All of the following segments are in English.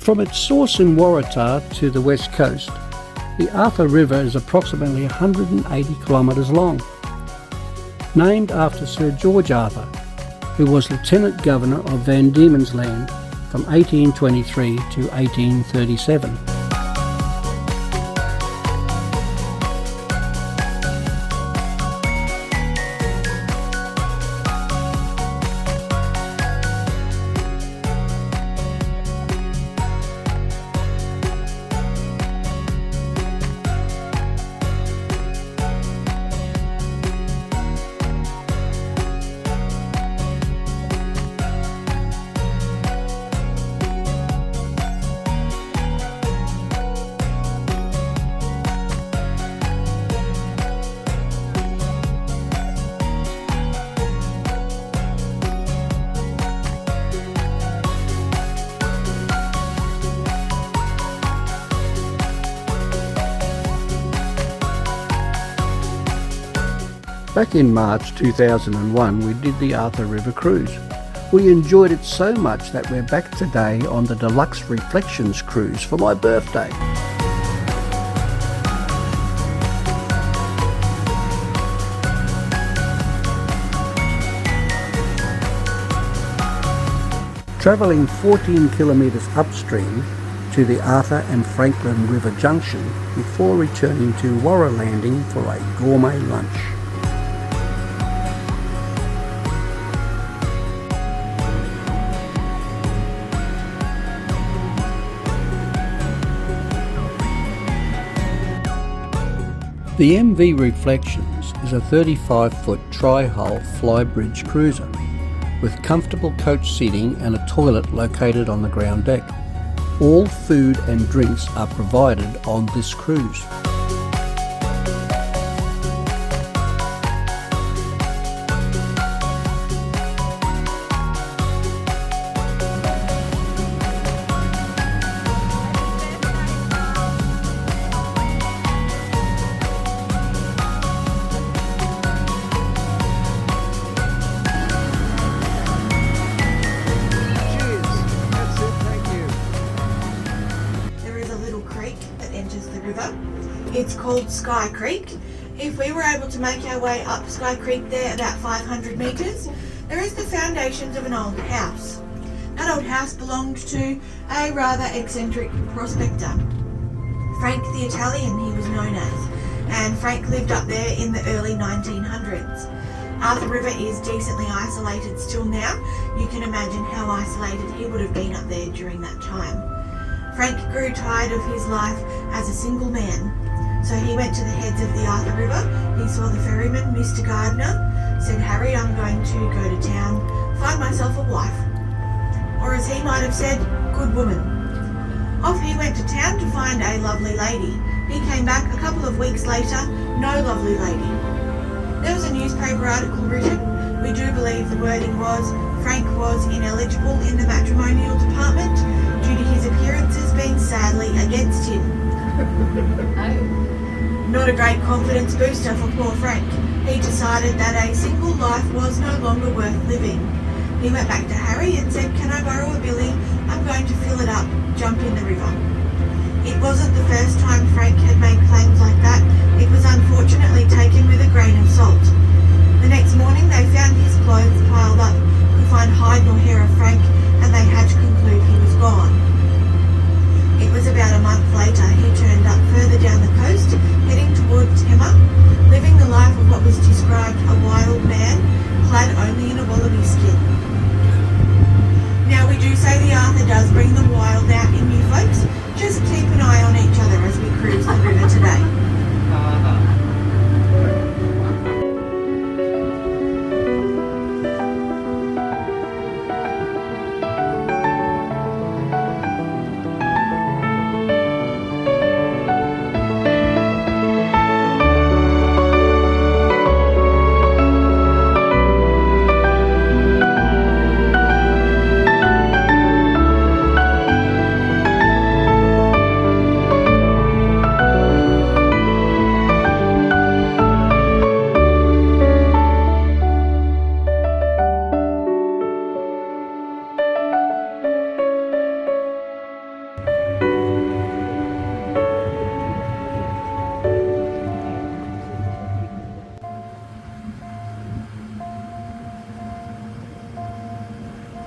From its source in Waratah to the west coast, the Arthur River is approximately 180 kilometres long. Named after Sir George Arthur, who was Lieutenant Governor of Van Diemen's Land from 1823 to 1837. Back in March 2001 we did the Arthur River cruise. We enjoyed it so much that we're back today on the Deluxe Reflections cruise for my birthday. Travelling 14 kilometres upstream to the Arthur and Franklin River Junction before returning to Warra Landing for a gourmet lunch. The MV Reflections is a 35-foot tri-hull flybridge cruiser with comfortable coach seating and a toilet located on the ground deck. All food and drinks are provided on this cruise. It's called Sky Creek. If we were able to make our way up Sky Creek there about 500 metres, there is the foundations of an old house. That old house belonged to a rather eccentric prospector. Frank the Italian he was known as, and Frank lived up there in the early 1900s. Arthur River is decently isolated still now. You can imagine how isolated he would have been up there during that time. Frank grew tired of his life as a single man. So he went to the heads of the Arthur River. He saw the ferryman, Mr. Gardner, said, "Harry, I'm going to go to town, find myself a wife." Or as he might have said, "Good woman." Off he went to town to find a lovely lady. He came back a couple of weeks later, no lovely lady. There was a newspaper article written. We do believe the wording was, Frank was ineligible in the matrimonial department due to his appearances being sadly against him. Not a great confidence booster for poor Frank. He decided that a single life was no longer worth living. He went back to Harry and said, "Can I borrow a billy? I'm going to fill it up, jump in the river." It wasn't the first time Frank had made claims like that. It was unfortunately taken with a grain of salt. The next morning they found his clothes piled up, could find hide nor hair of Frank, and they had to conclude he was gone. It was about a month later he turned up further down the coast, heading towards Temma, living the life of what was described a wild man, clad only in a wallaby skin. Now we do say the Arthur does bring the wild out in you folks. Just keep an eye on each other as we cruise the river today.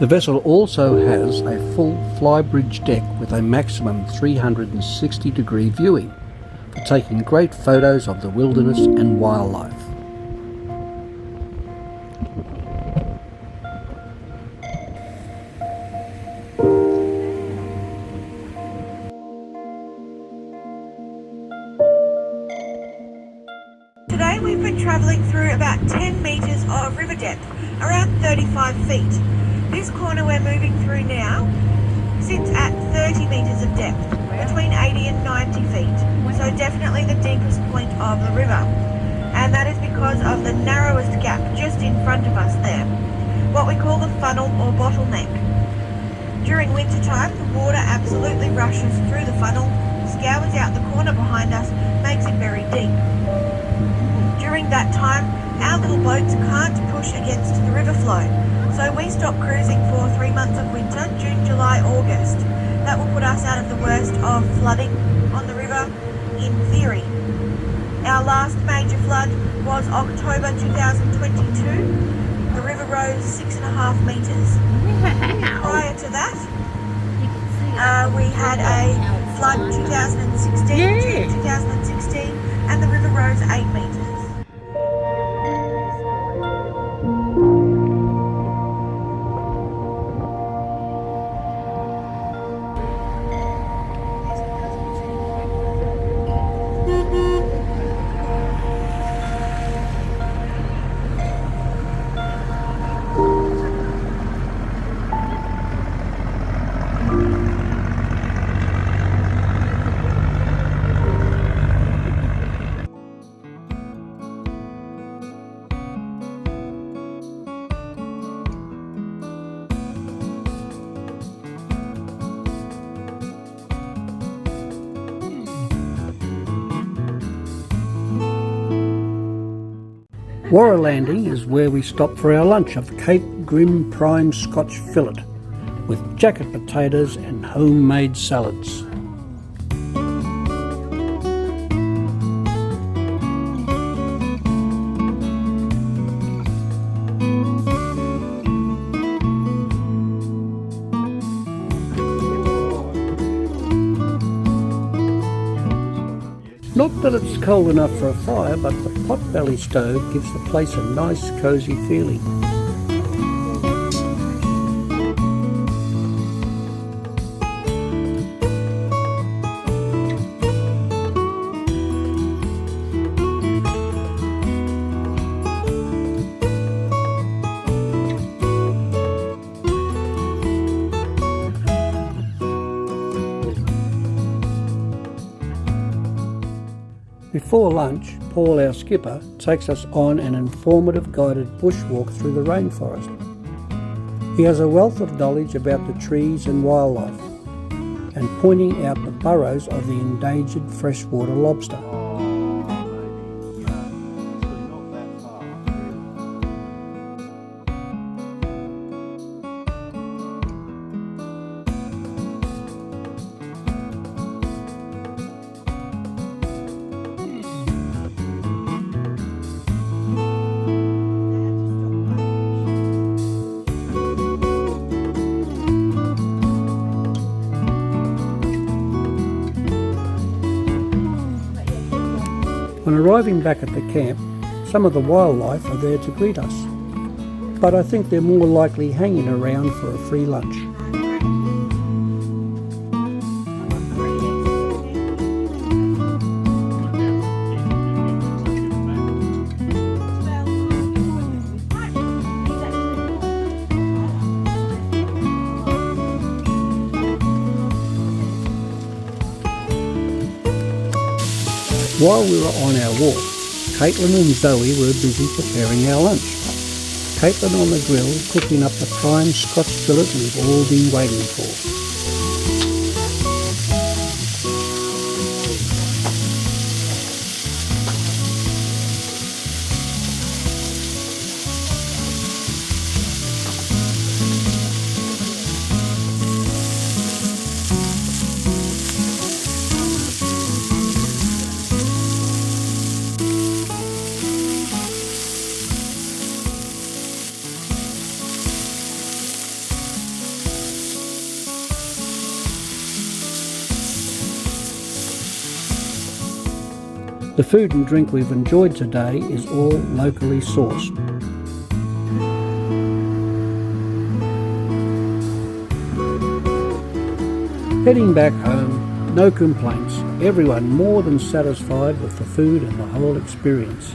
The vessel also has a full flybridge deck with a maximum 360-degree viewing for taking great photos of the wilderness and wildlife. Today we've been travelling through about 10 metres of river depth, around 35 feet. This corner we're moving through now sits at 30 metres of depth, between 80 and 90 feet, so definitely the deepest point of the river. And that is because of the narrowest gap just in front of us there, what we call the funnel or bottleneck. During winter time, the water absolutely rushes through the funnel, scours out the corner behind us, makes it very deep. During that time, our little boats can't push against the river flow, so we stop cruising for 3 months of winter, June, July, August. That will put us out of the worst of flooding on the river, in theory. Our last major flood was October 2022. The river rose 6.5 metres. Prior to that, we had a flood 2016, June 2016, and the river rose 8 metres. Warra Landing is where we stop for our lunch of Cape Grim prime Scotch fillet with jacket potatoes and homemade salads. Not that it's cold enough for a fire, but the pot-belly stove gives the place a nice cosy feeling. Before lunch, Paul, our skipper, takes us on an informative guided bushwalk through the rainforest. He has a wealth of knowledge about the trees and wildlife, and pointing out the burrows of the endangered freshwater lobster. When arriving back at the camp, some of the wildlife are there to greet us, but I think they're more likely hanging around for a free lunch. While we were on our walk, Caitlin and Zoe were busy preparing our lunch. Caitlin on the grill cooking up the prime Scotch fillet we've all been waiting for. The food and drink we've enjoyed today is all locally sourced. Heading back home, no complaints. Everyone more than satisfied with the food and the whole experience.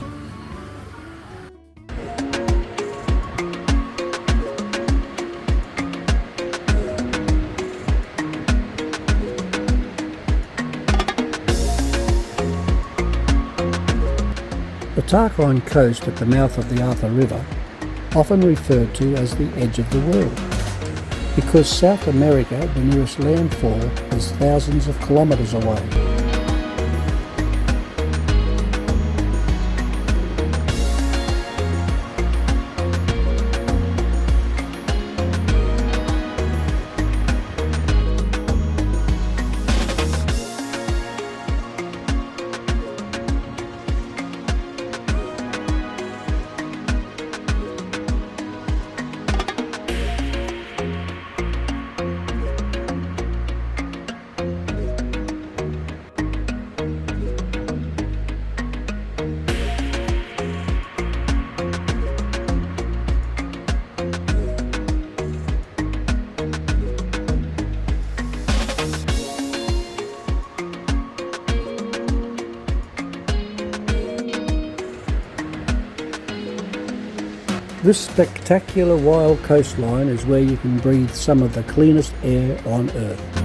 The Tarkine coast at the mouth of the Arthur River, often referred to as the edge of the world, because South America, the nearest landfall, is thousands of kilometres away. This spectacular wild coastline is where you can breathe some of the cleanest air on Earth.